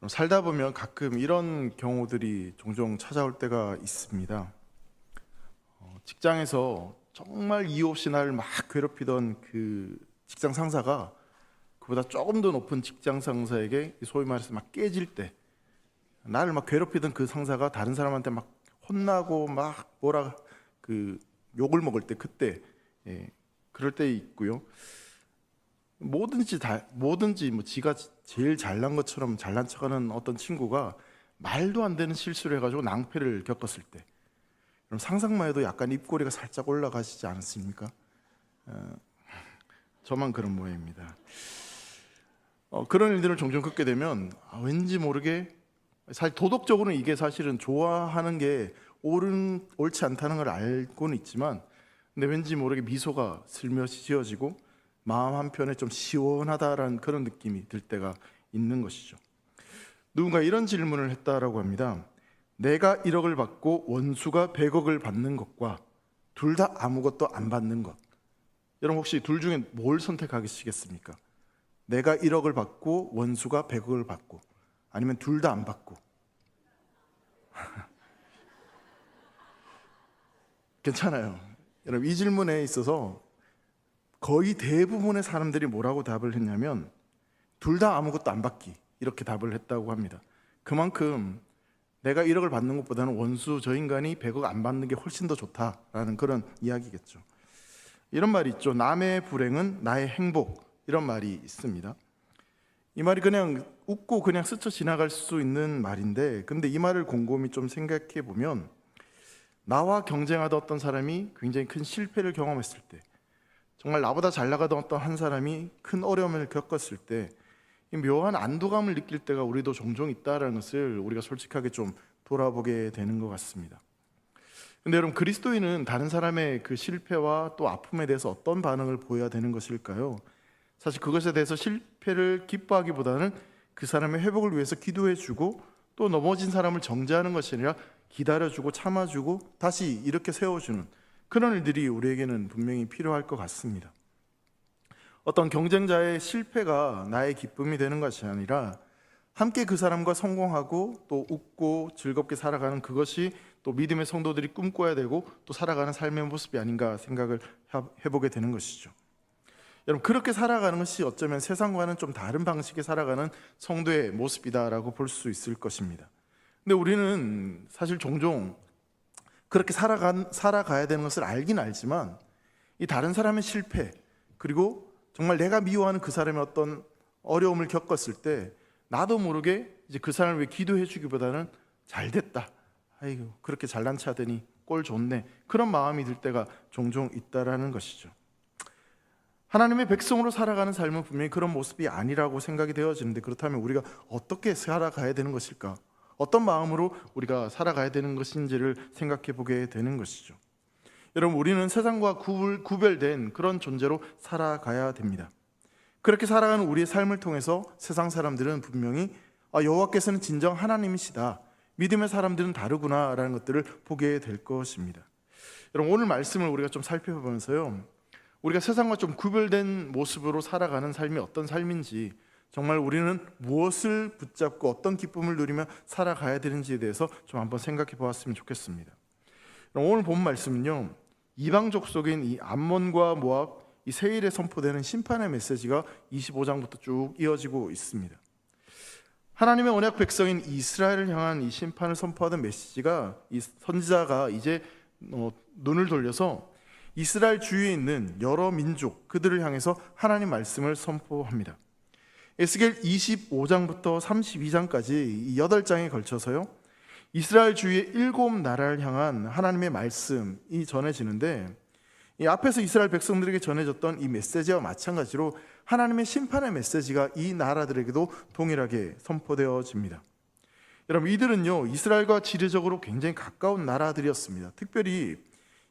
살다 보면 가끔 이런 경우들이 종종 찾아올 때가 있습니다. 직장에서 정말 이유 없이 나를 막 괴롭히던 그 직장 상사가 그보다 조금 더 높은 직장 상사에게 소위 말해서 막 깨질 때, 나를 막 괴롭히던 그 상사가 다른 사람한테 막 혼나고 막 뭐라 그 욕을 먹을 때, 그때 그럴 때 있고요. 뭐든지 뭐 지가 제일 잘난 것처럼 잘난 척하는 어떤 친구가 말도 안 되는 실수를 해가지고 낭패를 겪었을 때, 그럼 상상만 해도 약간 입꼬리가 살짝 올라가시지 않습니까? 저만 그런 모양입니다. 그런 일들을 종종 겪게 되면 왠지 모르게, 사실 도덕적으로는 이게 사실은 좋아하는 게 옳지 않다는 걸 알고는 있지만, 근데 왠지 모르게 미소가 슬며시 지어지고 마음 한편에 좀 시원하다라는 그런 느낌이 들 때가 있는 것이죠. 누군가 이런 질문을 했다라고 합니다. 내가 1억을 받고 원수가 100억을 받는 것과 둘 다 아무것도 안 받는 것, 여러분 혹시 둘 중에 뭘 선택하시겠습니까? 내가 1억을 받고 원수가 100억을 받고, 아니면 둘 다 안 받고. 괜찮아요. 여러분, 이 질문에 있어서 거의 대부분의 사람들이 뭐라고 답을 했냐면 둘 다 아무것도 안 받기, 이렇게 답을 했다고 합니다. 그만큼 내가 1억을 받는 것보다는 원수 저 인간이 100억 안 받는 게 훨씬 더 좋다라는 그런 이야기겠죠. 이런 말이 있죠. 남의 불행은 나의 행복, 이런 말이 있습니다. 이 말이 그냥 웃고 그냥 스쳐 지나갈 수 있는 말인데, 근데 이 말을 곰곰이 좀 생각해 보면, 나와 경쟁하던 어떤 사람이 굉장히 큰 실패를 경험했을 때, 정말 나보다 잘 나가던 어떤 한 사람이 큰 어려움을 겪었을 때, 이 묘한 안도감을 느낄 때가 우리도 종종 있다는 것을 우리가 솔직하게 좀 돌아보게 되는 것 같습니다. 근데 여러분, 그리스도인은 다른 사람의 그 실패와 또 아픔에 대해서 어떤 반응을 보여야 되는 것일까요? 사실 그것에 대해서 실패를 기뻐하기보다는 그 사람의 회복을 위해서 기도해주고, 또 넘어진 사람을 정죄하는 것이 아니라 기다려주고 참아주고 다시 이렇게 세워주는 그런 일들이 우리에게는 분명히 필요할 것 같습니다. 어떤 경쟁자의 실패가 나의 기쁨이 되는 것이 아니라 함께 그 사람과 성공하고 또 웃고 즐겁게 살아가는, 그것이 또 믿음의 성도들이 꿈꿔야 되고 또 살아가는 삶의 모습이 아닌가 생각을 해보게 되는 것이죠. 여러분, 그렇게 살아가는 것이 어쩌면 세상과는 좀 다른 방식의 살아가는 성도의 모습이다라고 볼 수 있을 것입니다. 근데 우리는 사실 종종 그렇게 살아가야 되는 것을 알긴 알지만, 이 다른 사람의 실패, 그리고 정말 내가 미워하는 그 사람의 어떤 어려움을 겪었을 때 나도 모르게 이제 그 사람을 위해 기도해 주기보다는 잘 됐다, 아이고 그렇게 잘난 체하더니 꼴 좋네, 그런 마음이 들 때가 종종 있다라는 것이죠. 하나님의 백성으로 살아가는 삶은 분명히 그런 모습이 아니라고 생각이 되어지는데, 그렇다면 우리가 어떻게 살아가야 되는 것일까? 어떤 마음으로 우리가 살아가야 되는 것인지를 생각해 보게 되는 것이죠. 여러분, 우리는 세상과 구별된 그런 존재로 살아가야 됩니다. 그렇게 살아가는 우리의 삶을 통해서 세상 사람들은 분명히 여호와께서는 진정 하나님이시다, 믿음의 사람들은 다르구나 라는 것들을 보게 될 것입니다. 여러분, 오늘 말씀을 우리가 좀 살펴보면서요, 우리가 세상과 좀 구별된 모습으로 살아가는 삶이 어떤 삶인지, 정말 우리는 무엇을 붙잡고 어떤 기쁨을 누리며 살아가야 되는지에 대해서 좀 한번 생각해 보았으면 좋겠습니다. 오늘 본 말씀은요, 이방 족속인 이 암몬과 모압, 이 세일에 선포되는 심판의 메시지가 25장부터 쭉 이어지고 있습니다. 하나님의 언약 백성인 이스라엘을 향한 이 심판을 선포하던 메시지가, 이 선지자가 이제 눈을 돌려서 이스라엘 주위에 있는 여러 민족, 그들을 향해서 하나님 말씀을 선포합니다. 에스겔 25장부터 32장까지 이 8장에 걸쳐서요, 이스라엘 주위의 7나라를 향한 하나님의 말씀이 전해지는데, 이 앞에서 이스라엘 백성들에게 전해졌던 이 메시지와 마찬가지로 하나님의 심판의 메시지가 이 나라들에게도 동일하게 선포되어집니다. 여러분, 이들은요, 이스라엘과 지리적으로 굉장히 가까운 나라들이었습니다. 특별히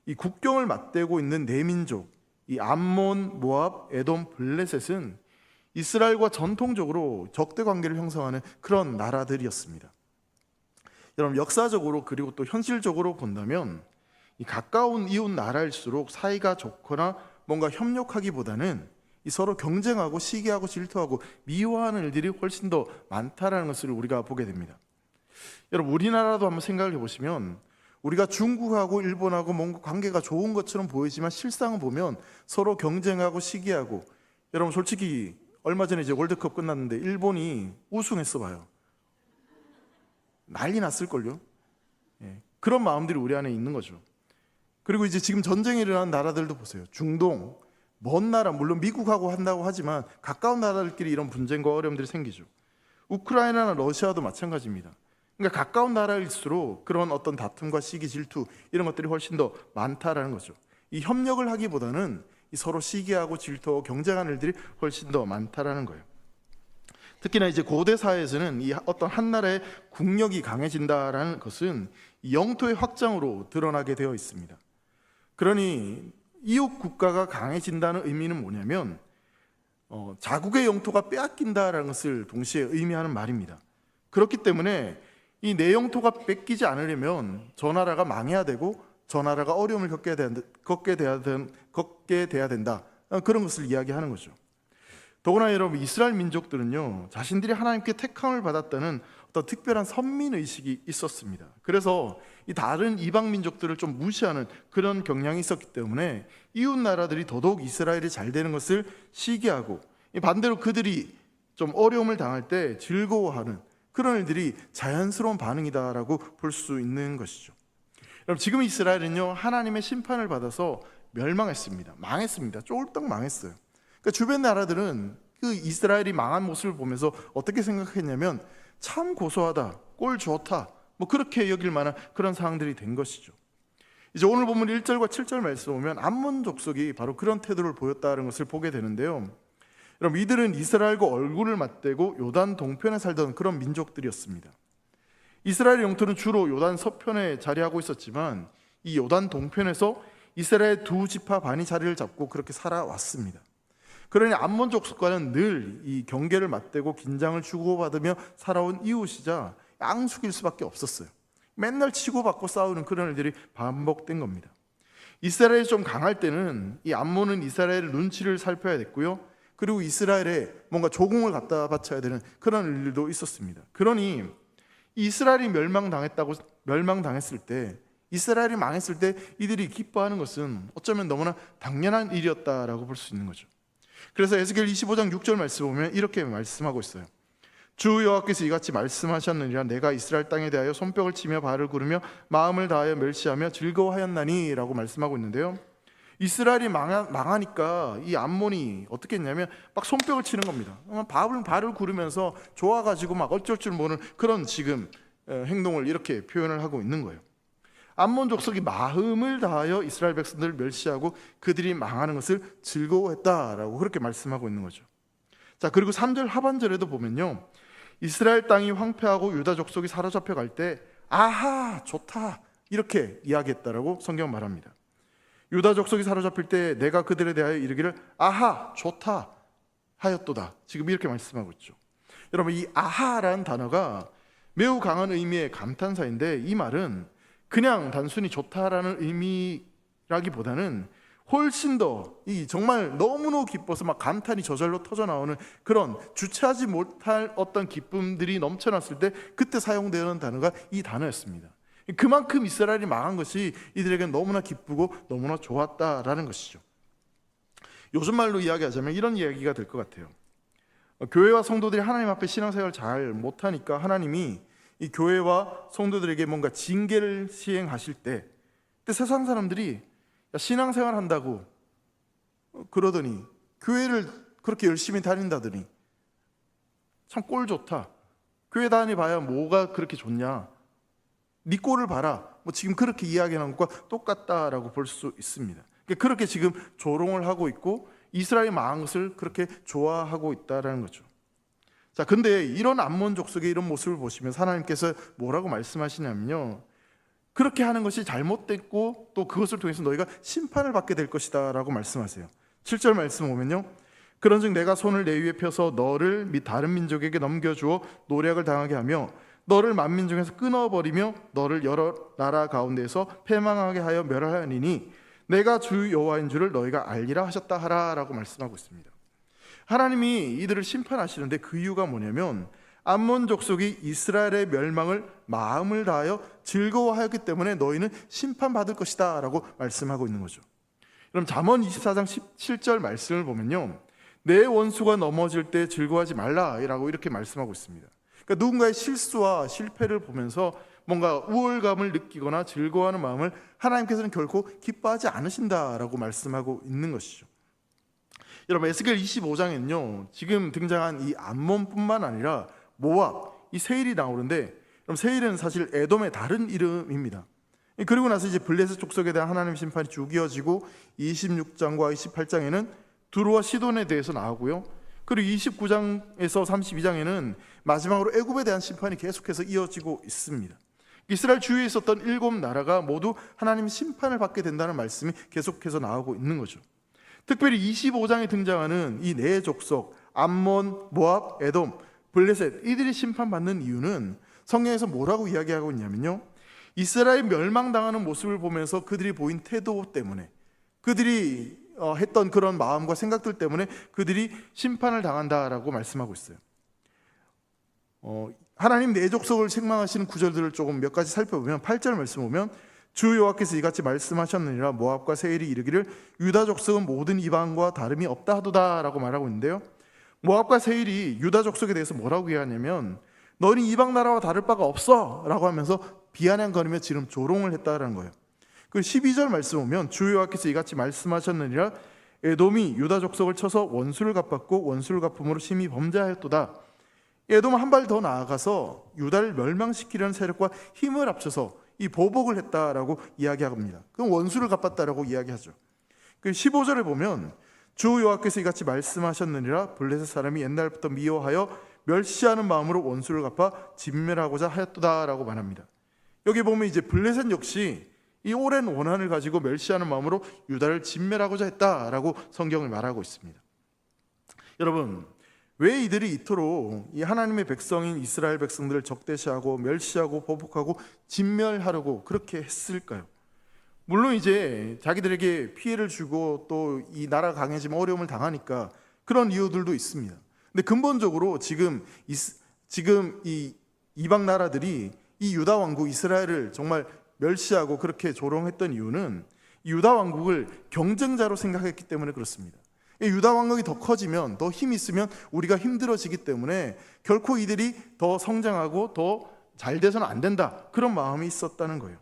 이 국경을 맞대고 있는 네 민족, 이 암몬, 모압, 에돔, 블레셋은 이스라엘과 전통적으로 적대 관계를 형성하는 그런 나라들이었습니다. 여러분, 역사적으로 그리고 또 현실적으로 본다면 이 가까운 이웃 나라일수록 사이가 좋거나 뭔가 협력하기보다는 이 이 서로 경쟁하고 시기하고 질투하고 미워하는 일들이 훨씬 더 많다라는 것을 우리가 보게 됩니다. 여러분, 우리나라도 한번 생각을 해보시면 우리가 중국하고 일본하고 뭔가 관계가 좋은 것처럼 보이지만 실상은 보면 서로 경쟁하고 시기하고, 여러분 솔직히 얼마 전에 이제 월드컵 끝났는데 일본이 우승했어 봐요. 난리 났을걸요. 그런 마음들이 우리 안에 있는 거죠. 그리고 이제 지금 전쟁이 일어난 나라들도 보세요. 중동, 먼 나라, 물론 미국하고 한다고 하지만 가까운 나라들끼리 이런 분쟁과 어려움들이 생기죠. 우크라이나나 러시아도 마찬가지입니다. 그러니까 가까운 나라일수록 그런 어떤 다툼과 시기, 질투 이런 것들이 훨씬 더 많다라는 거죠. 이 협력을 하기보다는 이 서로 시기하고 질투하고 경쟁하는 일들이 훨씬 더 많다라는 거예요. 특히나 이제 고대 사회에서는 이 어떤 한 나라의 국력이 강해진다라는 것은 이 영토의 확장으로 드러나게 되어 있습니다. 그러니 이웃 국가가 강해진다는 의미는 뭐냐면 자국의 영토가 빼앗긴다라는 것을 동시에 의미하는 말입니다. 그렇기 때문에 이 내 영토가 뺏기지 않으려면 저 나라가 망해야 되고 저 나라가 어려움을 겪게 돼야 된다. 그런 것을 이야기하는 거죠. 더구나 여러분, 이스라엘 민족들은요, 자신들이 하나님께 택함을 받았다는 어떤 특별한 선민의식이 있었습니다. 그래서 이 다른 이방 민족들을 좀 무시하는 그런 경향이 있었기 때문에 이웃 나라들이 더더욱 이스라엘이 잘 되는 것을 시기하고, 반대로 그들이 좀 어려움을 당할 때 즐거워하는 그런 일들이 자연스러운 반응이다라고 볼 수 있는 것이죠. 여러분, 지금 이스라엘은요, 하나님의 심판을 받아서 멸망했습니다. 망했습니다. 쫄딱 망했어요. 그러니까 주변 나라들은 그 이스라엘이 망한 모습을 보면서 어떻게 생각했냐면 참 고소하다, 꼴 좋다, 뭐 그렇게 여길 만한 그런 상황들이 된 것이죠. 이제 오늘 본문 1절과 7절 말씀 보면 암몬 족속이 바로 그런 태도를 보였다는 것을 보게 되는데요. 여러분, 이들은 이스라엘과 얼굴을 맞대고 요단 동편에 살던 그런 민족들이었습니다. 이스라엘 영토는 주로 요단 서편에 자리하고 있었지만 이 요단 동편에서 이스라엘 두 지파 반이 자리를 잡고 그렇게 살아왔습니다. 그러니 암몬 족속과는 늘 이 경계를 맞대고 긴장을 주고받으며 살아온 이웃이자 앙숙일 수밖에 없었어요. 맨날 치고받고 싸우는 그런 일들이 반복된 겁니다. 이스라엘이 좀 강할 때는 이 암몬은 이스라엘의 눈치를 살펴야 됐고요, 그리고 이스라엘에 뭔가 조공을 갖다 바쳐야 되는 그런 일도 있었습니다. 그러니 이스라엘이 멸망당했을 때, 이스라엘이 망했을 때 이들이 기뻐하는 것은 어쩌면 너무나 당연한 일이었다라고 볼 수 있는 거죠. 그래서 에스겔 25장 6절 말씀 보면 이렇게 말씀하고 있어요. 주 여호와께서 이같이 말씀하셨느니라. 내가 이스라엘 땅에 대하여 손뼉을 치며 발을 구르며 마음을 다하여 멸시하며 즐거워하였나니 라고 말씀하고 있는데요, 이스라엘이 망하니까 이 암몬이 어떻게 했냐면 막 손뼉을 치는 겁니다. 발을 구르면서 좋아가지고 막 어쩔 줄 모르는 그런 지금 행동을 이렇게 표현을 하고 있는 거예요. 암몬 족속이 마음을 다하여 이스라엘 백성들을 멸시하고 그들이 망하는 것을 즐거워했다라고 그렇게 말씀하고 있는 거죠. 자, 그리고 3절 하반절에도 보면요, 이스라엘 땅이 황폐하고 유다 족속이 사로잡혀 갈 때 아하 좋다 이렇게 이야기했다라고 성경은 말합니다. 유다 족속이 사로잡힐 때 내가 그들에 대하여 이르기를 아하 좋다 하였도다, 지금 이렇게 말씀하고 있죠. 여러분, 이 아하라는 단어가 매우 강한 의미의 감탄사인데 이 말은 그냥 단순히 좋다라는 의미라기보다는 훨씬 더 이 정말 너무너무 기뻐서 막 감탄이 저절로 터져 나오는 그런 주체하지 못할 어떤 기쁨들이 넘쳐났을 때 그때 사용되는 단어가 이 단어였습니다. 그만큼 이스라엘이 망한 것이 이들에게는 너무나 기쁘고 너무나 좋았다라는 것이죠. 요즘 말로 이야기하자면 이런 이야기가 될 것 같아요. 교회와 성도들이 하나님 앞에 신앙생활을 잘 못하니까 하나님이 이 교회와 성도들에게 뭔가 징계를 시행하실 때 세상 사람들이 신앙생활 한다고 그러더니 교회를 그렇게 열심히 다닌다더니 참 꼴 좋다, 교회 다녀봐야 뭐가 그렇게 좋냐, 네 꼴을 봐라, 뭐 지금 그렇게 이야기하는 것과 똑같다라고 볼 수 있습니다. 그렇게 지금 조롱을 하고 있고 이스라엘이 망한 것을 그렇게 좋아하고 있다라는 거죠. 자, 근데 이런 암몬 족속의 이런 모습을 보시면 하나님께서 뭐라고 말씀하시냐면요, 그렇게 하는 것이 잘못됐고 또 그것을 통해서 너희가 심판을 받게 될 것이다 라고 말씀하세요. 7절 말씀 보면요, 그런즉 내가 손을 내 위에 펴서 너를 및 다른 민족에게 넘겨주어 노략을 당하게 하며 너를 만민 중에서 끊어버리며 너를 여러 나라 가운데에서 패망하게 하여 멸하리니 내가 주 여호와인 줄을 너희가 알리라 하셨다 하라 라고 말씀하고 있습니다. 하나님이 이들을 심판하시는데 그 이유가 뭐냐면 암몬 족속이 이스라엘의 멸망을 마음을 다하여 즐거워하였기 때문에 너희는 심판받을 것이다 라고 말씀하고 있는 거죠. 그럼 잠언 24장 17절 말씀을 보면요, 내 원수가 넘어질 때 즐거워하지 말라라고 이렇게 말씀하고 있습니다. 그러니까 누군가의 실수와 실패를 보면서 뭔가 우월감을 느끼거나 즐거워하는 마음을 하나님께서는 결코 기뻐하지 않으신다라고 말씀하고 있는 것이죠. 여러분, 에스겔 25장에는요 지금 등장한 이 암몬뿐만 아니라 모압, 이 세일이 나오는데, 그럼 세일은 사실 에돔의 다른 이름입니다. 그리고 나서 이제 블레셋 족속에 대한 하나님 심판이 쭉 이어지고 26장과 28장에는 두루와 시돈에 대해서 나오고요, 그리고 29장에서 32장에는 마지막으로 애굽에 대한 심판이 계속해서 이어지고 있습니다. 이스라엘 주위에 있었던 7나라가 모두 하나님 심판을 받게 된다는 말씀이 계속해서 나오고 있는 거죠. 특별히 25장에 등장하는 이 네 족속 암몬, 모압, 에돔, 블레셋, 이들이 심판받는 이유는 성경에서 뭐라고 이야기하고 있냐면요, 이스라엘 멸망당하는 모습을 보면서 그들이 보인 태도 때문에, 그들이 했던 그런 마음과 생각들 때문에 그들이 심판을 당한다라고 말씀하고 있어요. 하나님 네 족속을 책망하시는 구절들을 조금 몇 가지 살펴보면 8절 말씀 보면 주 여호와께서 이같이 말씀하셨느니라 모압과 세일이 이르기를 유다 족속은 모든 이방과 다름이 없다 하도다 라고 말하고 있는데요, 모압과 세일이 유다 족속에 대해서 뭐라고 이야기하냐면 너는 이방 나라와 다를 바가 없어 라고 하면서 비아냥거리며 지금 조롱을 했다라는 거예요. 그 12절 말씀 보면 주 여호와께서 이같이 말씀하셨느니라 에돔이 유다 족속을 쳐서 원수를 갚았고 원수를 갚음으로 심히 범죄하였도다. 에돔은 한 발 더 나아가서 유다를 멸망시키려는 세력과 힘을 합쳐서 이 보복을 했다라고 이야기합니다. 그럼 원수를 갚았다라고 이야기하죠. 그 15절에 보면 주 여호와께서 이같이 말씀하셨느니라 블레셋 사람이 옛날부터 미워하여 멸시하는 마음으로 원수를 갚아 진멸하고자 하였도다라고 말합니다. 여기 보면 이제 블레셋 역시 이 오랜 원한을 가지고 멸시하는 마음으로 유다를 진멸하고자 했다라고 성경을 말하고 있습니다. 여러분, 왜 이들이 이토록 이 하나님의 백성인 이스라엘 백성들을 적대시하고 멸시하고 보복하고 진멸하려고 그렇게 했을까요? 물론 이제 자기들에게 피해를 주고 또 이 나라가 강해지면 어려움을 당하니까 그런 이유들도 있습니다. 근데 근본적으로 지금 이 이방 나라들이 이 유다 왕국 이스라엘을 정말 멸시하고 그렇게 조롱했던 이유는 유다 왕국을 경쟁자로 생각했기 때문에 그렇습니다. 유다 왕국이 더 커지면, 더 힘이 있으면 우리가 힘들어지기 때문에 결코 이들이 더 성장하고 더 잘 돼서는 안 된다, 그런 마음이 있었다는 거예요.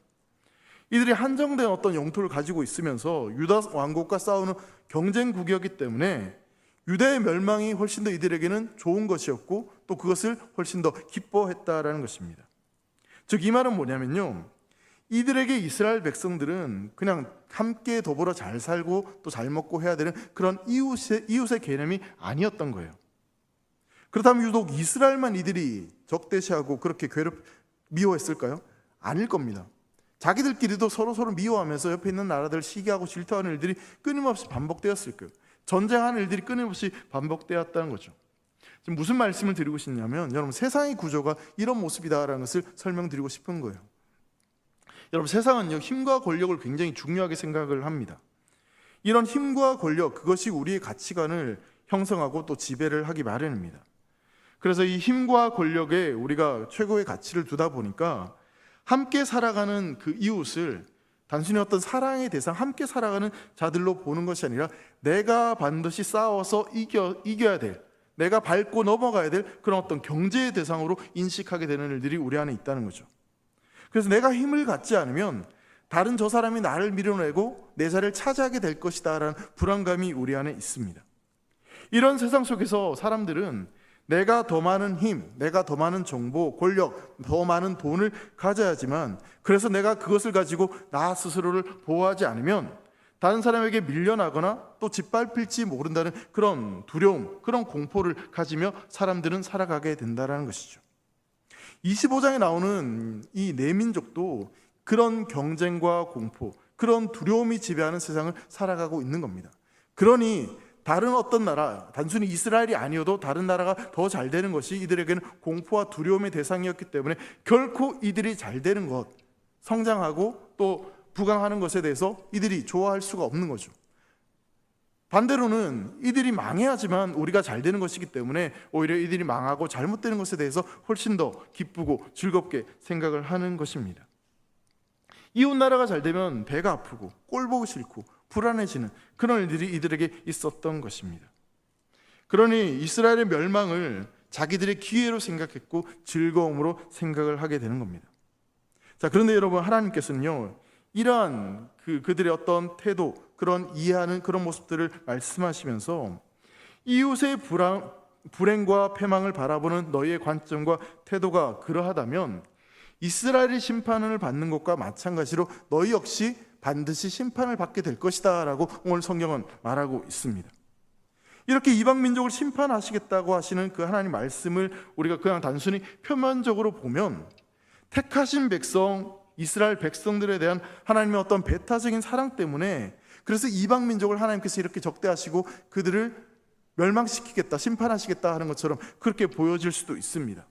이들이 한정된 어떤 영토를 가지고 있으면서 유다 왕국과 싸우는 경쟁 국이었기 때문에 유다의 멸망이 훨씬 더 이들에게는 좋은 것이었고 또 그것을 훨씬 더 기뻐했다라는 것입니다. 즉 이 말은 뭐냐면요, 이들에게 이스라엘 백성들은 그냥 함께 더불어 잘 살고 또 잘 먹고 해야 되는 그런 이웃의 개념이 아니었던 거예요. 그렇다면 유독 이스라엘만 이들이 적대시하고 그렇게 미워했을까요? 아닐 겁니다. 자기들끼리도 서로 미워하면서 옆에 있는 나라들을 시기하고 질투하는 일들이 끊임없이 반복되었을 거예요. 전쟁하는 일들이 끊임없이 반복되었다는 거죠. 지금 무슨 말씀을 드리고 싶냐면, 여러분, 세상의 구조가 이런 모습이다라는 것을 설명드리고 싶은 거예요. 여러분, 세상은요 힘과 권력을 굉장히 중요하게 생각을 합니다. 이런 힘과 권력, 그것이 우리의 가치관을 형성하고 또 지배를 하기 마련입니다. 그래서 이 힘과 권력에 우리가 최고의 가치를 두다 보니까 함께 살아가는 그 이웃을 단순히 어떤 사랑의 대상, 함께 살아가는 자들로 보는 것이 아니라 내가 반드시 싸워서 이겨야 될, 내가 밟고 넘어가야 될 그런 어떤 경제의 대상으로 인식하게 되는 일들이 우리 안에 있다는 거죠. 그래서 내가 힘을 갖지 않으면 다른 저 사람이 나를 밀어내고 내 자리를 차지하게 될 것이다 라는 불안감이 우리 안에 있습니다. 이런 세상 속에서 사람들은 내가 더 많은 힘, 내가 더 많은 정보, 권력, 더 많은 돈을 가져야지만, 그래서 내가 그것을 가지고 나 스스로를 보호하지 않으면 다른 사람에게 밀려나거나 또 짓밟힐지 모른다는 그런 두려움, 그런 공포를 가지며 사람들은 살아가게 된다는 것이죠. 25장에 나오는 이 네 민족도 그런 경쟁과 공포, 그런 두려움이 지배하는 세상을 살아가고 있는 겁니다. 그러니 다른 어떤 나라, 단순히 이스라엘이 아니어도 다른 나라가 더 잘 되는 것이 이들에게는 공포와 두려움의 대상이었기 때문에 결코 이들이 잘 되는 것, 성장하고 또 부강하는 것에 대해서 이들이 좋아할 수가 없는 거죠. 반대로는 이들이 망해야지만 우리가 잘 되는 것이기 때문에 오히려 이들이 망하고 잘못되는 것에 대해서 훨씬 더 기쁘고 즐겁게 생각을 하는 것입니다. 이웃 나라가 잘 되면 배가 아프고 꼴 보기 싫고 불안해지는 그런 일들이 이들에게 있었던 것입니다. 그러니 이스라엘의 멸망을 자기들의 기회로 생각했고 즐거움으로 생각을 하게 되는 겁니다. 자, 그런데 여러분, 하나님께서는요, 이러한 그들의 어떤 태도, 그런 이해하는 그런 모습들을 말씀하시면서 이웃의 불행과 패망을 바라보는 너희의 관점과 태도가 그러하다면 이스라엘이 심판을 받는 것과 마찬가지로 너희 역시 반드시 심판을 받게 될 것이다 라고 오늘 성경은 말하고 있습니다. 이렇게 이방 민족을 심판하시겠다고 하시는 그 하나님 말씀을 우리가 그냥 단순히 표면적으로 보면 택하신 백성, 이스라엘 백성들에 대한 하나님의 어떤 배타적인 사랑 때문에 그래서 이방 민족을 하나님께서 이렇게 적대하시고 그들을 멸망시키겠다, 심판하시겠다 하는 것처럼 그렇게 보여질 수도 있습니다.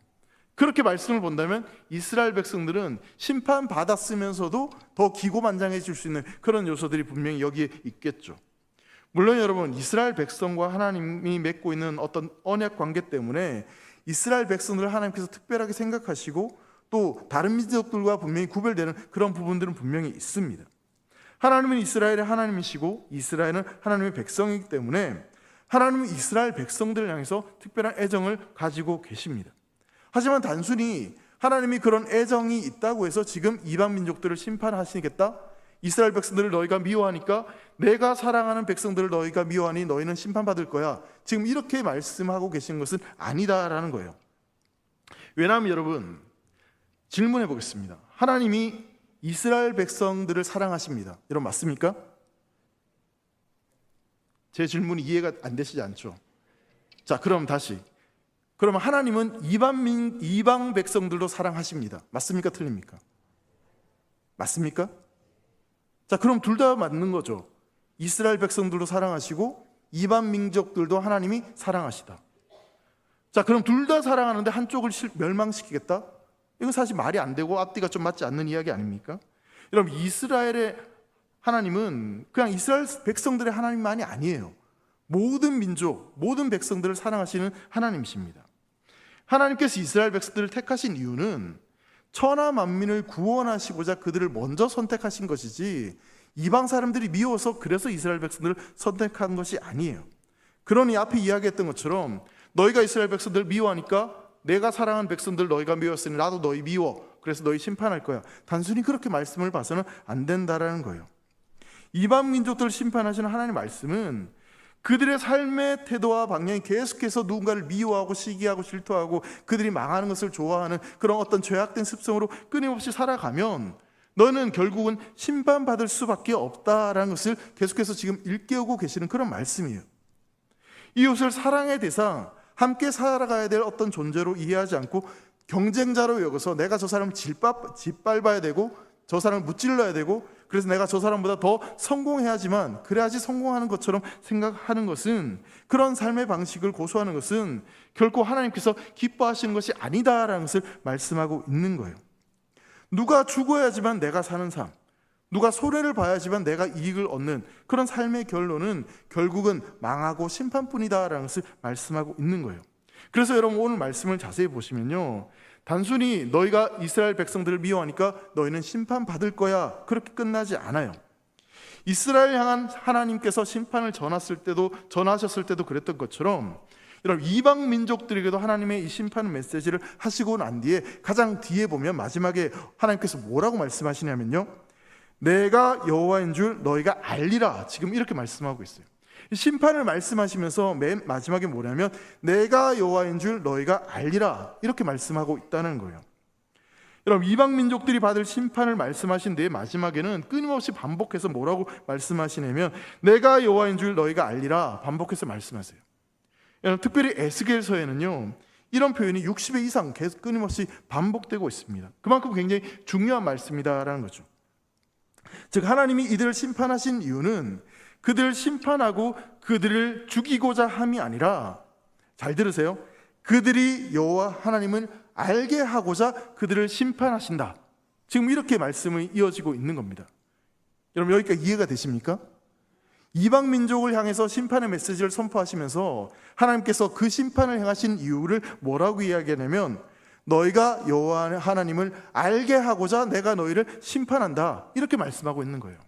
그렇게 말씀을 본다면 이스라엘 백성들은 심판받았으면서도 더 기고만장해질 수 있는 그런 요소들이 분명히 여기에 있겠죠. 물론 여러분, 이스라엘 백성과 하나님이 맺고 있는 어떤 언약 관계 때문에 이스라엘 백성들을 하나님께서 특별하게 생각하시고 또 다른 민족들과 분명히 구별되는 그런 부분들은 분명히 있습니다. 하나님은 이스라엘의 하나님이시고 이스라엘은 하나님의 백성이기 때문에 하나님은 이스라엘 백성들을 향해서 특별한 애정을 가지고 계십니다. 하지만 단순히 하나님이 그런 애정이 있다고 해서 지금 이방 민족들을 심판하시겠다? 이스라엘 백성들을 너희가 미워하니까 내가 사랑하는 백성들을 너희가 미워하니 너희는 심판받을 거야, 지금 이렇게 말씀하고 계신 것은 아니다라는 거예요. 왜냐하면 여러분, 질문해 보겠습니다. 하나님이 이스라엘 백성들을 사랑하십니다. 여러분, 맞습니까? 제 질문이 이해가 안 되시지 않죠? 자, 그럼 다시, 그러면 하나님은 이방 백성들도 사랑하십니다. 맞습니까? 틀립니까? 맞습니까? 자, 그럼 둘 다 맞는 거죠. 이스라엘 백성들도 사랑하시고 이방 민족들도 하나님이 사랑하시다. 자, 그럼 둘 다 사랑하는데 한쪽을 멸망시키겠다? 이건 사실 말이 안 되고 앞뒤가 좀 맞지 않는 이야기 아닙니까? 여러분, 이스라엘의 하나님은 그냥 이스라엘 백성들의 하나님만이 아니에요. 모든 민족, 모든 백성들을 사랑하시는 하나님이십니다. 하나님께서 이스라엘 백성들을 택하신 이유는 천하 만민을 구원하시고자 그들을 먼저 선택하신 것이지 이방 사람들이 미워서 그래서 이스라엘 백성들을 선택한 것이 아니에요. 그러니 앞에 이야기했던 것처럼 너희가 이스라엘 백성들을 미워하니까 내가 사랑하는 백성들 너희가 미웠으니 나도 너희 미워, 그래서 너희 심판할 거야, 단순히 그렇게 말씀을 봐서는 안 된다라는 거예요. 이방 민족들을 심판하시는 하나님의 말씀은 그들의 삶의 태도와 방향이 계속해서 누군가를 미워하고 시기하고 질투하고 그들이 망하는 것을 좋아하는 그런 어떤 죄악된 습성으로 끊임없이 살아가면 너는 결국은 심판받을 수밖에 없다라는 것을 계속해서 지금 일깨우고 계시는 그런 말씀이에요. 이웃을 사랑의 대상, 함께 살아가야 될 어떤 존재로 이해하지 않고 경쟁자로 여겨서 내가 저 사람을 짓밟아야 되고 저 사람을 무찔러야 되고 그래서 내가 저 사람보다 더 성공해야지만 그래야지 성공하는 것처럼 생각하는 것은, 그런 삶의 방식을 고수하는 것은 결코 하나님께서 기뻐하시는 것이 아니다라는 것을 말씀하고 있는 거예요. 누가 죽어야지만 내가 사는 삶, 누가 손해를 봐야지만 내가 이익을 얻는 그런 삶의 결론은 결국은 망하고 심판뿐이다라는 것을 말씀하고 있는 거예요. 그래서 여러분, 오늘 말씀을 자세히 보시면요, 단순히 너희가 이스라엘 백성들을 미워하니까 너희는 심판받을 거야, 그렇게 끝나지 않아요. 이스라엘 향한 하나님께서 심판을 전하셨을 때도 그랬던 것처럼 여러분, 이방 민족들에게도 하나님의 이 심판 메시지를 하시고 난 뒤에 가장 뒤에 보면 마지막에 하나님께서 뭐라고 말씀하시냐면요, 내가 여호와인 줄 너희가 알리라, 지금 이렇게 말씀하고 있어요. 심판을 말씀하시면서 맨 마지막에 뭐냐면 내가 여호와인 줄 너희가 알리라, 이렇게 말씀하고 있다는 거예요. 여러분, 이방 민족들이 받을 심판을 말씀하신 뒤에 마지막에는 끊임없이 반복해서 뭐라고 말씀하시냐면 내가 여호와인 줄 너희가 알리라, 반복해서 말씀하세요. 여러분, 특별히 에스겔서에는요 이런 표현이 60회 이상 계속 끊임없이 반복되고 있습니다. 그만큼 굉장히 중요한 말씀이다라는 거죠. 즉, 하나님이 이들을 심판하신 이유는 그들을 심판하고 그들을 죽이고자 함이 아니라, 잘 들으세요, 그들이 여호와 하나님을 알게 하고자 그들을 심판하신다. 지금 이렇게 말씀이 이어지고 있는 겁니다. 여러분, 여기까지 이해가 되십니까? 이방 민족을 향해서 심판의 메시지를 선포하시면서 하나님께서 그 심판을 행하신 이유를 뭐라고 이야기하냐면 너희가 여호와 하나님을 알게 하고자 내가 너희를 심판한다, 이렇게 말씀하고 있는 거예요.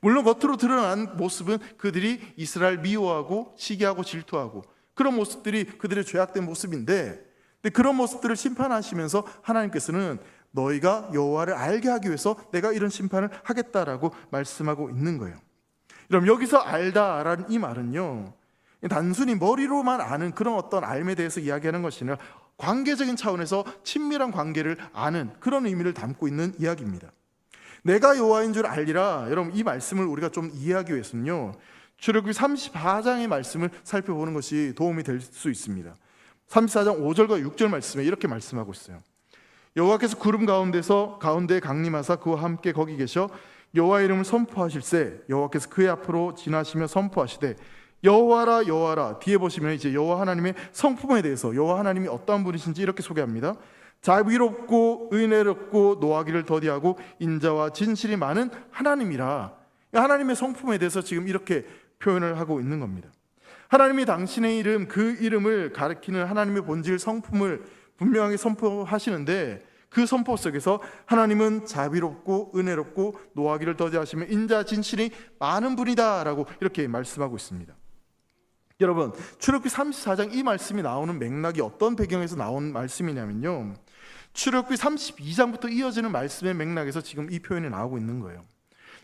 물론 겉으로 드러난 모습은 그들이 이스라엘 미워하고 시기하고 질투하고 그런 모습들이 그들의 죄악된 모습인데, 근데 그런 모습들을 심판하시면서 하나님께서는 너희가 여호와를 알게 하기 위해서 내가 이런 심판을 하겠다라고 말씀하고 있는 거예요. 그럼 여기서 알다라는 이 말은요, 단순히 머리로만 아는 그런 어떤 알에 대해서 이야기하는 것이 아니라 관계적인 차원에서 친밀한 관계를 아는 그런 의미를 담고 있는 이야기입니다. 내가 여호와인 줄 알리라. 여러분, 이 말씀을 우리가 좀 이해하기 위해서는요, 출애굽기 34장의 말씀을 살펴보는 것이 도움이 될 수 있습니다. 34장 5절과 6절 말씀에 이렇게 말씀하고 있어요. 여호와께서 구름 가운데에 강림하사 그와 함께 거기 계셔 여호와의 이름을 선포하실세 여호와께서 그의 앞으로 지나시며 선포하시되 여호와라 여호와라. 뒤에 보시면 이제 여호와 하나님의 성품에 대해서 여호와 하나님이 어떠한 분이신지 이렇게 소개합니다. 자비롭고 은혜롭고 노하기를 더디하고 인자와 진실이 많은 하나님이라. 하나님의 성품에 대해서 지금 이렇게 표현을 하고 있는 겁니다. 하나님이 당신의 이름, 그 이름을 가리키는 하나님의 본질 성품을 분명하게 선포하시는데, 그 선포 속에서 하나님은 자비롭고 은혜롭고 노하기를 더디하시며 인자 진실이 많은 분이다 라고 이렇게 말씀하고 있습니다. 여러분, 출애굽기 34장 이 말씀이 나오는 맥락이 어떤 배경에서 나온 말씀이냐면요, 출애굽기 32장부터 이어지는 말씀의 맥락에서 지금 이 표현이 나오고 있는 거예요.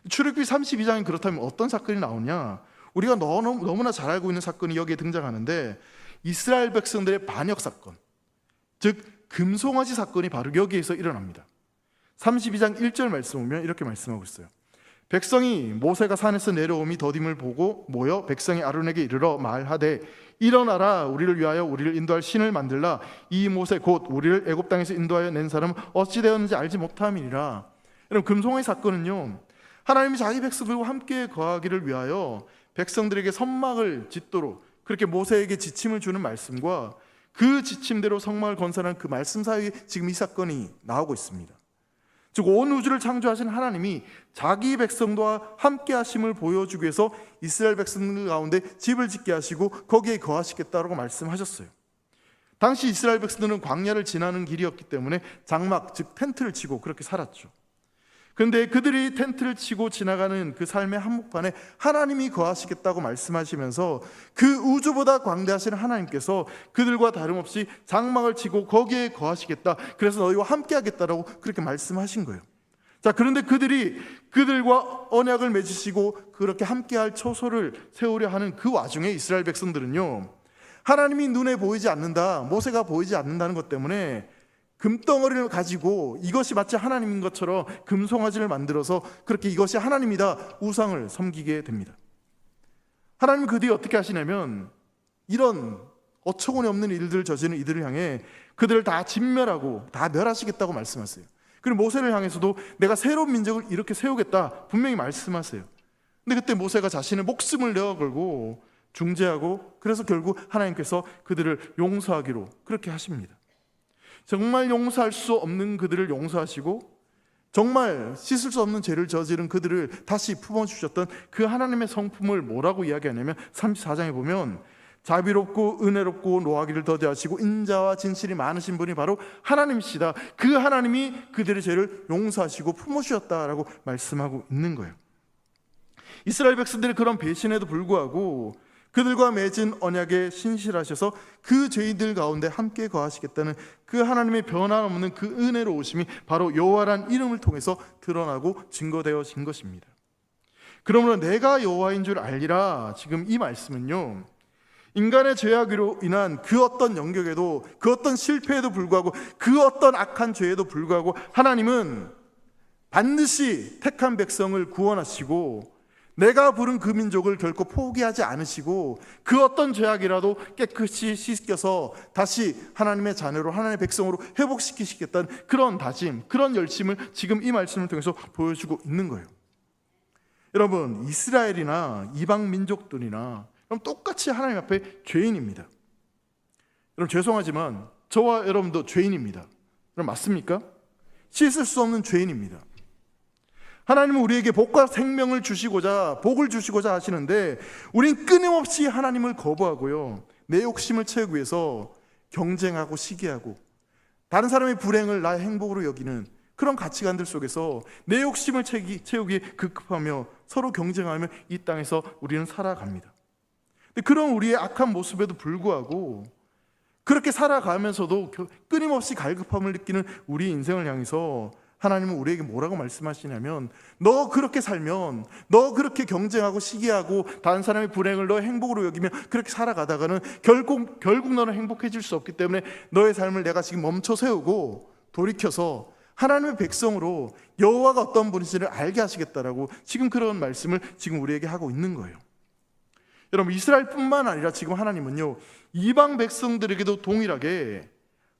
출애굽기 32장이 그렇다면 어떤 사건이 나오냐, 우리가 너무나 잘 알고 있는 사건이 여기에 등장하는데, 이스라엘 백성들의 반역 사건, 즉 금송아지 사건이 바로 여기에서 일어납니다. 32장 1절 말씀 보면 이렇게 말씀하고 있어요. 백성이 모세가 산에서 내려옴이 더딤을 보고 모여 백성이 아론에게 이르러 말하되 일어나라, 우리를 위하여 우리를 인도할 신을 만들라. 이 모세 곧 우리를 애굽 땅에서 인도하여 낸 사람은 어찌 되었는지 알지 못함이니라. 여러분, 금송아지 사건은요, 하나님이 자기 백성들과 함께 거하기를 위하여 백성들에게 선막을 짓도록 그렇게 모세에게 지침을 주는 말씀과 그 지침대로 성막을 건설하는 그 말씀 사이에 지금 이 사건이 나오고 있습니다. 즉, 온 우주를 창조하신 하나님이 자기 백성과 함께 하심을 보여주기 위해서 이스라엘 백성들 가운데 집을 짓게 하시고 거기에 거하시겠다라고 말씀하셨어요. 당시 이스라엘 백성들은 광야를 지나는 길이었기 때문에 장막, 즉 텐트를 치고 그렇게 살았죠. 그런데 그들이 텐트를 치고 지나가는 그 삶의 한복판에 하나님이 거하시겠다고 말씀하시면서 그 우주보다 광대하신 하나님께서 그들과 다름없이 장막을 치고 거기에 거하시겠다, 그래서 너희와 함께 하겠다라고 그렇게 말씀하신 거예요. 자, 그런데 그들과 언약을 맺으시고 그렇게 함께할 초소를 세우려 하는 그 와중에 이스라엘 백성들은요, 하나님이 눈에 보이지 않는다, 모세가 보이지 않는다는 것 때문에 금덩어리를 가지고 이것이 마치 하나님인 것처럼 금송아지를 만들어서 그렇게 이것이 하나님이다 우상을 섬기게 됩니다. 하나님 그 뒤에 어떻게 하시냐면 이런 어처구니 없는 일들을 저지르는 이들을 향해 그들을 다 진멸하고 다 멸하시겠다고 말씀하세요. 그리고 모세를 향해서도 내가 새로운 민족을 이렇게 세우겠다 분명히 말씀하세요. 근데 그때 모세가 자신의 목숨을 내어 걸고 중재하고, 그래서 결국 하나님께서 그들을 용서하기로 그렇게 하십니다. 정말 용서할 수 없는 그들을 용서하시고 정말 씻을 수 없는 죄를 저지른 그들을 다시 품어주셨던 그 하나님의 성품을 뭐라고 이야기하냐면 34장에 보면 자비롭고 은혜롭고 노하기를 더디하시고 인자와 진실이 많으신 분이 바로 하나님이시다. 그 하나님이 그들의 죄를 용서하시고 품어주셨다라고 말씀하고 있는 거예요. 이스라엘 백성들이 그런 배신에도 불구하고 그들과 맺은 언약에 신실하셔서 그 죄인들 가운데 함께 거하시겠다는 그 하나님의 변함없는 그 은혜로우심이 바로 여호와란 이름을 통해서 드러나고 증거되어진 것입니다. 그러므로 내가 여호와인 줄 알리라, 지금 이 말씀은요, 인간의 죄악으로 인한 그 어떤 영역에도, 그 어떤 실패에도 불구하고, 그 어떤 악한 죄에도 불구하고 하나님은 반드시 택한 백성을 구원하시고 내가 부른 그 민족을 결코 포기하지 않으시고 그 어떤 죄악이라도 깨끗이 씻겨서 다시 하나님의 자녀로, 하나님의 백성으로 회복시키시겠다는 그런 다짐, 그런 열심을 지금 이 말씀을 통해서 보여주고 있는 거예요. 여러분, 이스라엘이나 이방 민족들이나 똑같이 하나님 앞에 죄인입니다. 여러분, 죄송하지만 저와 여러분도 죄인입니다. 여러분, 맞습니까? 씻을 수 없는 죄인입니다. 하나님은 우리에게 복과 생명을 주시고자, 복을 주시고자 하시는데 우린 끊임없이 하나님을 거부하고요, 내 욕심을 채우기 위해서 경쟁하고 시기하고 다른 사람의 불행을 나의 행복으로 여기는 그런 가치관들 속에서 내 욕심을 채우기에 급급하며 서로 경쟁하며 이 땅에서 우리는 살아갑니다. 근데 그런 우리의 악한 모습에도 불구하고 그렇게 살아가면서도 끊임없이 갈급함을 느끼는 우리 인생을 향해서 하나님은 우리에게 뭐라고 말씀하시냐면, 너 그렇게 살면, 너 그렇게 경쟁하고 시기하고 다른 사람의 불행을 너의 행복으로 여기며 그렇게 살아가다가는 결국 너는 행복해질 수 없기 때문에 너의 삶을 내가 지금 멈춰 세우고 돌이켜서 하나님의 백성으로 여호와가 어떤 분이신지를 알게 하시겠다라고 지금 그런 말씀을 지금 우리에게 하고 있는 거예요. 여러분, 이스라엘뿐만 아니라 지금 하나님은요, 이방 백성들에게도 동일하게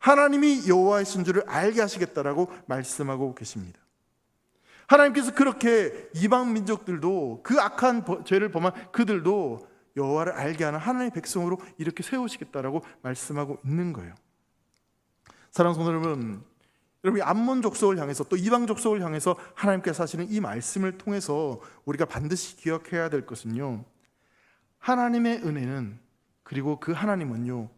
하나님이 여호와이신 줄을 알게 하시겠다라고 말씀하고 계십니다. 하나님께서 그렇게 이방 민족들도, 그 악한 죄를 범한 그들도 여호와를 알게 하는 하나님의 백성으로 이렇게 세우시겠다라고 말씀하고 있는 거예요. 사랑하는 성도 여러분, 여러분이 암몬 족속을 향해서 또 이방 족속을 향해서 하나님께서 하시는 이 말씀을 통해서 우리가 반드시 기억해야 될 것은요, 하나님의 은혜는, 그리고 그 하나님은요,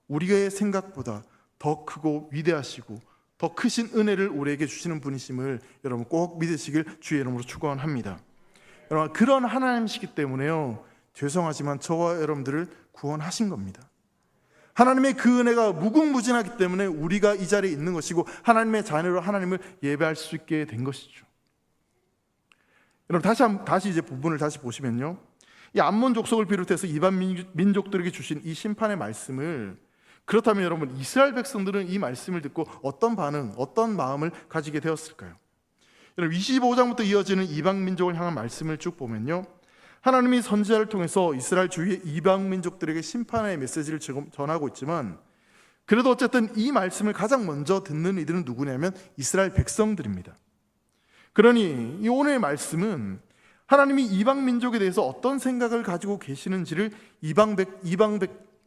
우리의 생각보다 더 크고 위대하시고 더 크신 은혜를 우리에게 주시는 분이심을 여러분 꼭 믿으시길 주의 이름으로 축원합니다. 여러분, 그런 하나님이시기 때문에요, 죄송하지만 저와 여러분들을 구원하신 겁니다. 하나님의 그 은혜가 무궁무진하기 때문에 우리가 이 자리에 있는 것이고 하나님의 자녀로 하나님을 예배할 수 있게 된 것이죠. 여러분, 다시 이제 부분을 다시 보시면요, 이 암몬 족속을 비롯해서 이방 민족들에게 주신 이 심판의 말씀을, 그렇다면 여러분, 이스라엘 백성들은 이 말씀을 듣고 어떤 반응, 어떤 마음을 가지게 되었을까요? 여러분, 25장부터 이어지는 이방 민족을 향한 말씀을 쭉 보면요, 하나님이 선지자를 통해서 이스라엘 주위의 이방 민족들에게 심판의 메시지를 전하고 있지만, 그래도 어쨌든 이 말씀을 가장 먼저 듣는 이들은 누구냐면 이스라엘 백성들입니다. 그러니 이 오늘의 말씀은 하나님이 이방 민족에 대해서 어떤 생각을 가지고 계시는지를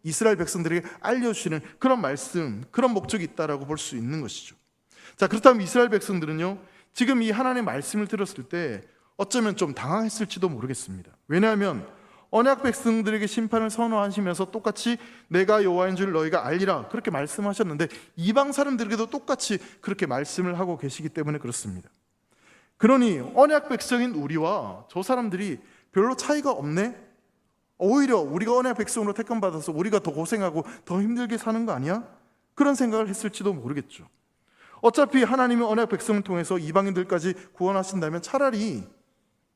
이스라엘 백성들에게 알려주시는 그런 말씀, 그런 목적이 있다라고 볼 수 있는 것이죠. 자, 그렇다면 이스라엘 백성들은요, 지금 이 하나님의 말씀을 들었을 때 어쩌면 좀 당황했을지도 모르겠습니다. 왜냐하면 언약 백성들에게 심판을 선언하시면서 똑같이 내가 여호와인 줄 너희가 알리라 그렇게 말씀하셨는데, 이방 사람들에게도 똑같이 그렇게 말씀을 하고 계시기 때문에 그렇습니다. 그러니 언약 백성인 우리와 저 사람들이 별로 차이가 없네? 오히려 우리가 언약 백성으로 택함받아서 우리가 더 고생하고 더 힘들게 사는 거 아니야? 그런 생각을 했을지도 모르겠죠. 어차피 하나님이 언약 백성을 통해서 이방인들까지 구원하신다면 차라리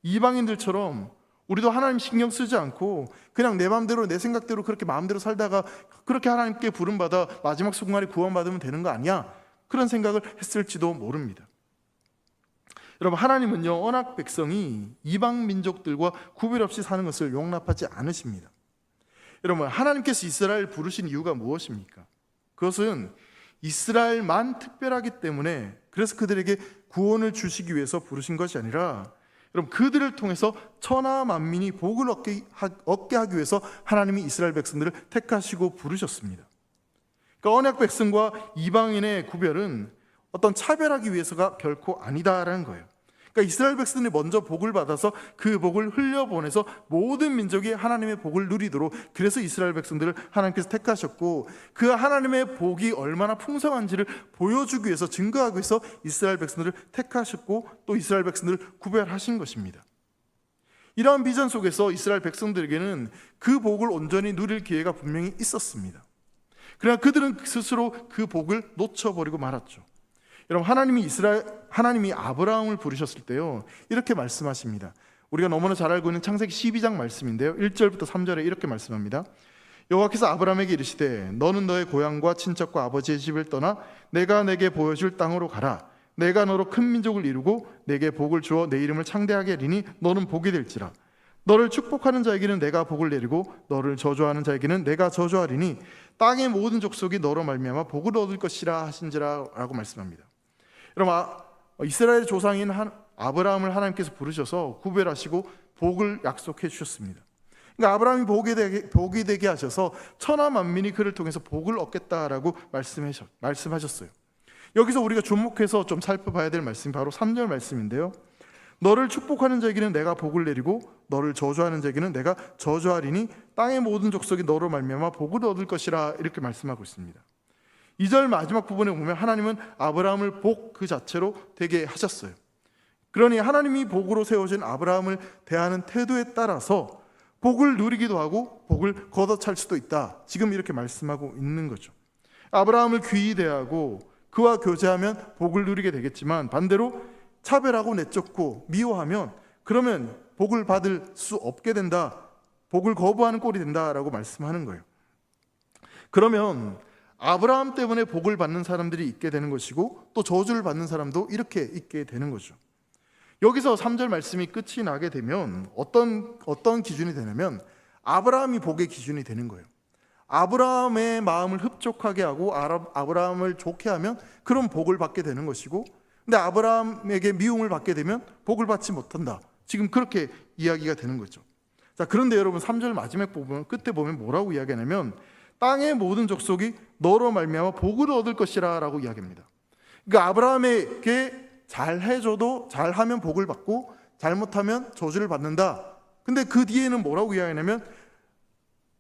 이방인들처럼 우리도 하나님 신경 쓰지 않고 그냥 내 마음대로 내 생각대로 그렇게 마음대로 살다가 그렇게 하나님께 부름받아 마지막 순간에 구원받으면 되는 거 아니야? 그런 생각을 했을지도 모릅니다. 여러분, 하나님은요, 언약 백성이 이방 민족들과 구별 없이 사는 것을 용납하지 않으십니다. 여러분, 하나님께서 이스라엘 부르신 이유가 무엇입니까? 그것은 이스라엘만 특별하기 때문에, 그래서 그들에게 구원을 주시기 위해서 부르신 것이 아니라, 여러분, 그들을 통해서 천하 만민이 복을 얻게 하기 위해서 하나님이 이스라엘 백성들을 택하시고 부르셨습니다. 그러니까 언약 백성과 이방인의 구별은 어떤 차별하기 위해서가 결코 아니다라는 거예요. 그러니까 이스라엘 백성들이 먼저 복을 받아서 그 복을 흘려보내서 모든 민족이 하나님의 복을 누리도록, 그래서 이스라엘 백성들을 하나님께서 택하셨고, 그 하나님의 복이 얼마나 풍성한지를 보여주기 위해서, 증거하기 위해서 이스라엘 백성들을 택하셨고 또 이스라엘 백성들을 구별하신 것입니다. 이러한 비전 속에서 이스라엘 백성들에게는 그 복을 온전히 누릴 기회가 분명히 있었습니다. 그러나 그들은 스스로 그 복을 놓쳐버리고 말았죠. 여러분, 하나님이 아브라함을 부르셨을 때요, 이렇게 말씀하십니다. 우리가 너무나 잘 알고 있는 창세기 12장 말씀인데요, 1절부터 3절에 이렇게 말씀합니다. 여호와께서 아브라함에게 이르시되 너는 너의 고향과 친척과 아버지의 집을 떠나 내가 내게 보여줄 땅으로 가라. 내가 너로 큰 민족을 이루고 내게 복을 주어 내 이름을 창대하게 하리니 너는 복이 될지라. 너를 축복하는 자에게는 내가 복을 내리고 너를 저주하는 자에게는 내가 저주하리니 땅의 모든 족속이 너로 말미암아 복을 얻을 것이라 하신지라 라고 말씀합니다. 여러분, 이스라엘 조상인 아브라함을 하나님께서 부르셔서 구별하시고 복을 약속해 주셨습니다. 그러니까 아브라함이 복이 되게 하셔서 천하 만민이 그를 통해서 복을 얻겠다라고 말씀하셨어요. 여기서 우리가 주목해서 좀 살펴봐야 될 말씀이 바로 3절 말씀인데요, 너를 축복하는 자에게는 내가 복을 내리고 너를 저주하는 자에게는 내가 저주하리니 땅의 모든 족속이 너로 말미암아 복을 얻을 것이라, 이렇게 말씀하고 있습니다. 2절 마지막 부분에 보면 하나님은 아브라함을 복 그 자체로 되게 하셨어요. 그러니 하나님이 복으로 세워진 아브라함을 대하는 태도에 따라서 복을 누리기도 하고 복을 걷어찰 수도 있다, 지금 이렇게 말씀하고 있는 거죠. 아브라함을 귀히 대하고 그와 교제하면 복을 누리게 되겠지만, 반대로 차별하고 내쫓고 미워하면 그러면 복을 받을 수 없게 된다, 복을 거부하는 꼴이 된다라고 말씀하는 거예요. 그러면 아브라함 때문에 복을 받는 사람들이 있게 되는 것이고 또 저주를 받는 사람도 이렇게 있게 되는 거죠. 여기서 3절 말씀이 끝이 나게 되면 어떤 기준이 되냐면 아브라함이 복의 기준이 되는 거예요. 아브라함의 마음을 흡족하게 하고 아브라함을 좋게 하면 그런 복을 받게 되는 것이고, 근데 아브라함에게 미움을 받게 되면 복을 받지 못한다, 지금 그렇게 이야기가 되는 거죠. 자, 그런데 여러분 3절 마지막 부분 끝에 보면 뭐라고 이야기하냐면 땅의 모든 족속이 너로 말미암아 복을 얻을 것이라 라고 이야기합니다. 그러니까 아브라함에게 잘해줘도 잘하면 복을 받고 잘못하면 저주를 받는다. 근데 그 뒤에는 뭐라고 이야기하냐면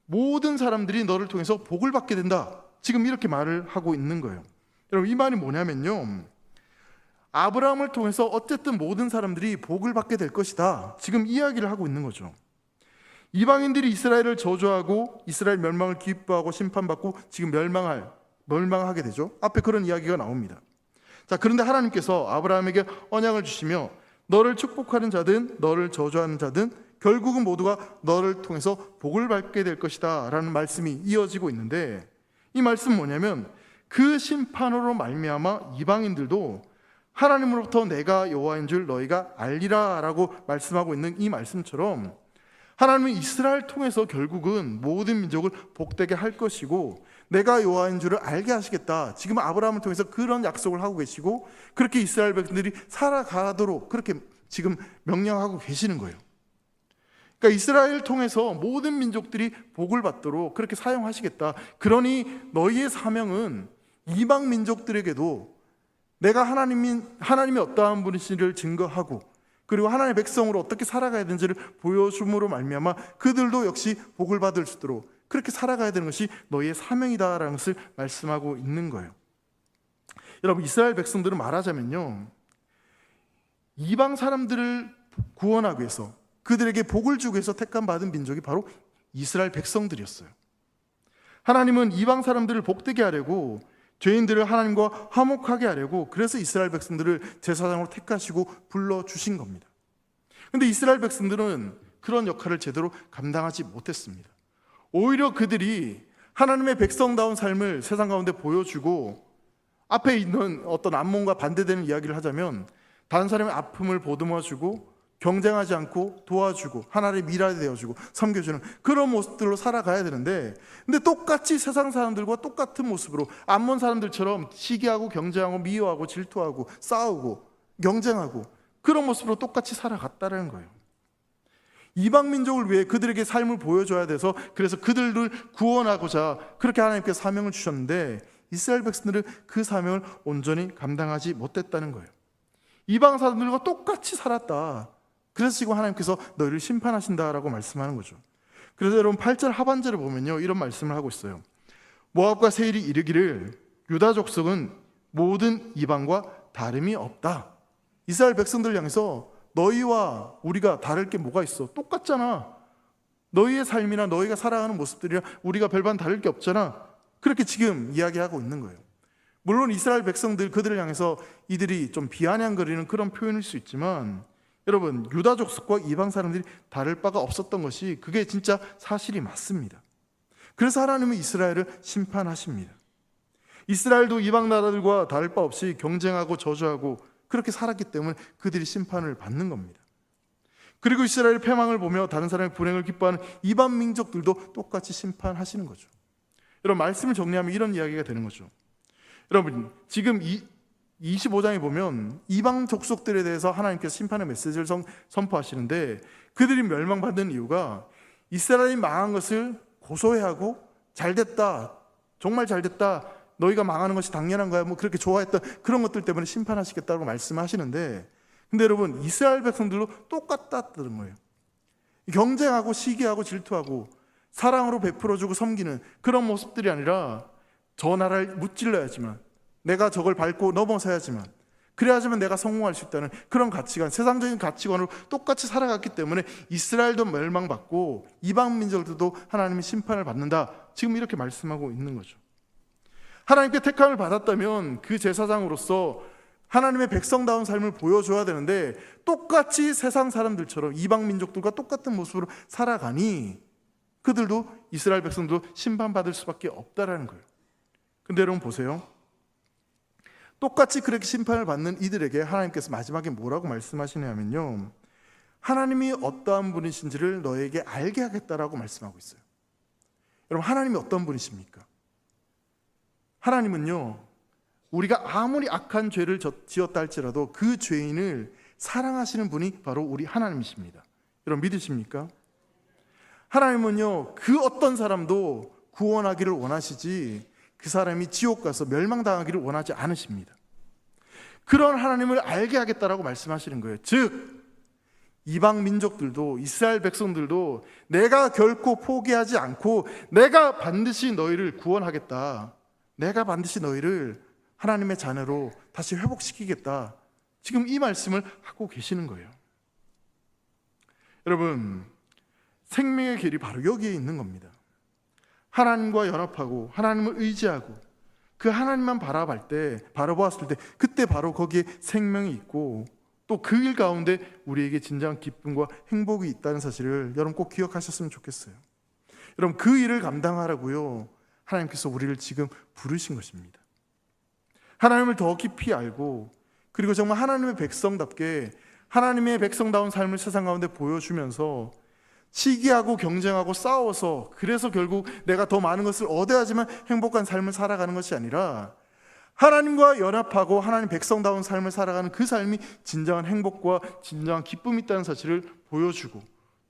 모든 사람들이 너를 통해서 복을 받게 된다, 지금 이렇게 말을 하고 있는 거예요. 여러분, 이 말이 뭐냐면요, 아브라함을 통해서 어쨌든 모든 사람들이 복을 받게 될 것이다, 지금 이야기를 하고 있는 거죠. 이방인들이 이스라엘을 저주하고 이스라엘 멸망을 기뻐하고 심판받고 지금 멸망하게 되죠. 앞에 그런 이야기가 나옵니다. 자, 그런데 하나님께서 아브라함에게 언약을 주시며 너를 축복하는 자든 너를 저주하는 자든 결국은 모두가 너를 통해서 복을 받게 될 것이다 라는 말씀이 이어지고 있는데, 이 말씀은 뭐냐면 그 심판으로 말미암아 이방인들도 하나님으로부터 내가 여호와인 줄 너희가 알리라 라고 말씀하고 있는 이 말씀처럼 하나님은 이스라엘 통해서 결국은 모든 민족을 복되게 할 것이고 내가 여호와인 줄을 알게 하시겠다, 지금 아브라함을 통해서 그런 약속을 하고 계시고 그렇게 이스라엘 백성들이 살아가도록 그렇게 지금 명령하고 계시는 거예요. 그러니까 이스라엘을 통해서 모든 민족들이 복을 받도록 그렇게 사용하시겠다. 그러니 너희의 사명은 이방 민족들에게도 내가 하나님이 어떠한 분이신지를 증거하고 그리고 하나님의 백성으로 어떻게 살아가야 되는지를 보여줌으로 말미암아 그들도 역시 복을 받을 수 있도록 그렇게 살아가야 되는 것이 너희의 사명이다라는 것을 말씀하고 있는 거예요. 여러분, 이스라엘 백성들은 말하자면요, 이방 사람들을 구원하기 위해서 그들에게 복을 주기 위해서 택함받은 민족이 바로 이스라엘 백성들이었어요. 하나님은 이방 사람들을 복되게 하려고 죄인들을 하나님과 화목하게 하려고 그래서 이스라엘 백성들을 제사장으로 택하시고 불러주신 겁니다. 그런데 이스라엘 백성들은 그런 역할을 제대로 감당하지 못했습니다. 오히려 그들이 하나님의 백성다운 삶을 세상 가운데 보여주고 앞에 있는 어떤 암몬과 반대되는 이야기를 하자면 다른 사람의 아픔을 보듬어주고 경쟁하지 않고 도와주고 하나님의 미랄이 되어주고 섬겨주는 그런 모습들로 살아가야 되는데, 근데 똑같이 세상 사람들과 똑같은 모습으로 암몬 사람들처럼 시기하고 경쟁하고 미워하고 질투하고 싸우고 경쟁하고 그런 모습으로 똑같이 살아갔다는 거예요. 이방 민족을 위해 그들에게 삶을 보여줘야 돼서 그래서 그들을 구원하고자 그렇게 하나님께서 사명을 주셨는데 이스라엘 백성들은 그 사명을 온전히 감당하지 못했다는 거예요. 이방 사람들과 똑같이 살았다. 그래서 지금 하나님께서 너희를 심판하신다라고 말씀하는 거죠. 그래서 여러분 8절 하반절을 보면요, 이런 말씀을 하고 있어요. 모압과 세일이 이르기를 유다 족속은 모든 이방과 다름이 없다. 이스라엘 백성들 향해서 너희와 우리가 다를 게 뭐가 있어? 똑같잖아. 너희의 삶이나 너희가 살아가는 모습들이랑 우리가 별반 다를 게 없잖아. 그렇게 지금 이야기하고 있는 거예요. 물론 이스라엘 백성들 그들을 향해서 이들이 좀 비아냥거리는 그런 표현일 수 있지만 여러분, 유다 족속과 이방 사람들이 다를 바가 없었던 것이 그게 진짜 사실이 맞습니다. 그래서 하나님은 이스라엘을 심판하십니다. 이스라엘도 이방 나라들과 다를 바 없이 경쟁하고 저주하고 그렇게 살았기 때문에 그들이 심판을 받는 겁니다. 그리고 이스라엘의 패망을 보며 다른 사람의 불행을 기뻐하는 이방 민족들도 똑같이 심판하시는 거죠. 여러분, 말씀을 정리하면 이런 이야기가 되는 거죠. 여러분, 지금 25장에 보면 이방 족속들에 대해서 하나님께서 심판의 메시지를 선포하시는데 그들이 멸망받는 이유가 이스라엘이 망한 것을 고소해하고 잘됐다, 정말 잘됐다, 너희가 망하는 것이 당연한 거야, 뭐 그렇게 좋아했던 그런 것들 때문에 심판하시겠다고 말씀하시는데 근데 여러분, 이스라엘 백성들도 똑같다는 거예요. 경쟁하고 시기하고 질투하고 사랑으로 베풀어주고 섬기는 그런 모습들이 아니라, 저 나라를 무찔러야지만, 내가 저걸 밟고 넘어서야지만, 그래야지만 내가 성공할 수 있다는 그런 가치관, 세상적인 가치관으로 똑같이 살아갔기 때문에 이스라엘도 멸망받고 이방 민족들도 하나님의 심판을 받는다, 지금 이렇게 말씀하고 있는 거죠. 하나님께 택함을 받았다면 그 제사장으로서 하나님의 백성다운 삶을 보여줘야 되는데, 똑같이 세상 사람들처럼 이방 민족들과 똑같은 모습으로 살아가니 그들도, 이스라엘 백성도 심판받을 수밖에 없다라는 거예요. 근데 여러분 보세요. 똑같이 그렇게 심판을 받는 이들에게 하나님께서 마지막에 뭐라고 말씀하시냐면요, 하나님이 어떠한 분이신지를 너에게 알게 하겠다라고 말씀하고 있어요. 여러분, 하나님이 어떤 분이십니까? 하나님은요, 우리가 아무리 악한 죄를 지었다 할지라도 그 죄인을 사랑하시는 분이 바로 우리 하나님이십니다. 여러분 믿으십니까? 하나님은요, 그 어떤 사람도 구원하기를 원하시지 그 사람이 지옥 가서 멸망당하기를 원하지 않으십니다. 그런 하나님을 알게 하겠다라고 말씀하시는 거예요. 즉 이방 민족들도, 이스라엘 백성들도 내가 결코 포기하지 않고 내가 반드시 너희를 구원하겠다, 내가 반드시 너희를 하나님의 자녀로 다시 회복시키겠다, 지금 이 말씀을 하고 계시는 거예요. 여러분, 생명의 길이 바로 여기에 있는 겁니다. 하나님과 연합하고 하나님을 의지하고 그 하나님만 바라보았을 때 그때 바로 거기에 생명이 있고, 또 그 일 가운데 우리에게 진정한 기쁨과 행복이 있다는 사실을 여러분 꼭 기억하셨으면 좋겠어요. 여러분, 그 일을 감당하라고요, 하나님께서 우리를 지금 부르신 것입니다. 하나님을 더 깊이 알고, 그리고 정말 하나님의 백성답게 하나님의 백성다운 삶을 세상 가운데 보여주면서 시기하고 경쟁하고 싸워서, 그래서 결국 내가 더 많은 것을 얻어야지만 행복한 삶을 살아가는 것이 아니라, 하나님과 연합하고 하나님 백성다운 삶을 살아가는 그 삶이 진정한 행복과 진정한 기쁨이 있다는 사실을 보여주고,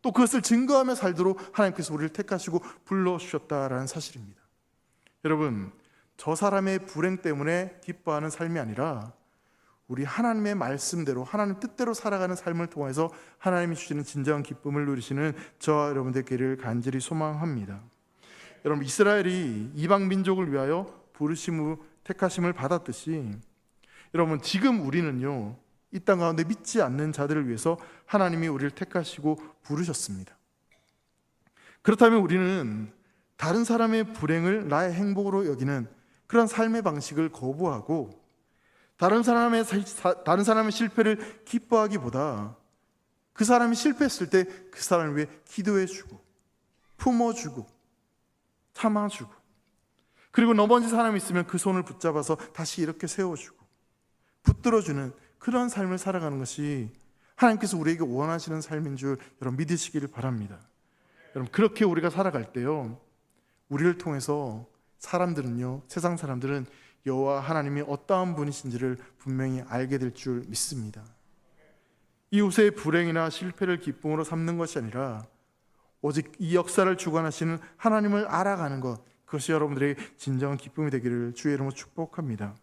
또 그것을 증거하며 살도록 하나님께서 우리를 택하시고 불러주셨다라는 사실입니다. 여러분, 저 사람의 불행 때문에 기뻐하는 삶이 아니라 우리 하나님의 말씀대로 하나님 뜻대로 살아가는 삶을 통해서 하나님이 주시는 진정한 기쁨을 누리시는 저와 여러분들 되기를 간절히 소망합니다. 여러분, 이스라엘이 이방 민족을 위하여 부르심을, 택하심을 받았듯이, 여러분 지금 우리는요, 이 땅 가운데 믿지 않는 자들을 위해서 하나님이 우리를 택하시고 부르셨습니다. 그렇다면 우리는 다른 사람의 불행을 나의 행복으로 여기는 그런 삶의 방식을 거부하고, 다른 사람의 실패를 기뻐하기보다 그 사람이 실패했을 때 그 사람을 위해 기도해주고 품어주고 참아주고, 그리고 넘어진 사람이 있으면 그 손을 붙잡아서 다시 이렇게 세워주고 붙들어주는 그런 삶을 살아가는 것이 하나님께서 우리에게 원하시는 삶인 줄 여러분 믿으시기를 바랍니다. 여러분, 그렇게 우리가 살아갈 때요, 우리를 통해서 사람들은요, 세상 사람들은 여호와 하나님이 어떠한 분이신지를 분명히 알게 될 줄 믿습니다. 이웃의 불행이나 실패를 기쁨으로 삼는 것이 아니라 오직 이 역사를 주관하시는 하나님을 알아가는 것, 그것이 여러분들에게 진정한 기쁨이 되기를 주의 이름으로 축복합니다.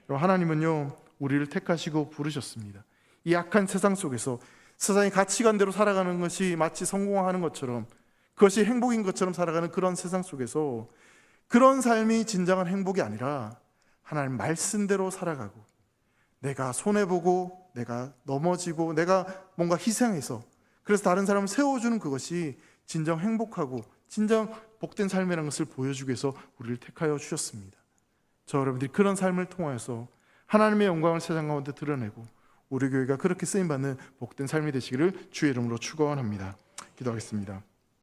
하나님은요, 우리를 택하시고 부르셨습니다. 이 악한 세상 속에서 세상의 가치관대로 살아가는 것이 마치 성공하는 것처럼, 그것이 행복인 것처럼 살아가는 그런 세상 속에서 그런 삶이 진정한 행복이 아니라 하나님 말씀대로 살아가고, 내가 손해보고 내가 넘어지고 내가 뭔가 희생해서 그래서 다른 사람을 세워주는 그것이 진정 행복하고 진정 복된 삶이라는 것을 보여주기 위해서 우리를 택하여 주셨습니다. 저 여러분들이 그런 삶을 통해서 하나님의 영광을 세상 가운데 드러내고 우리 교회가 그렇게 쓰임받는 복된 삶이 되시기를 주의 이름으로 축원합니다. 기도하겠습니다.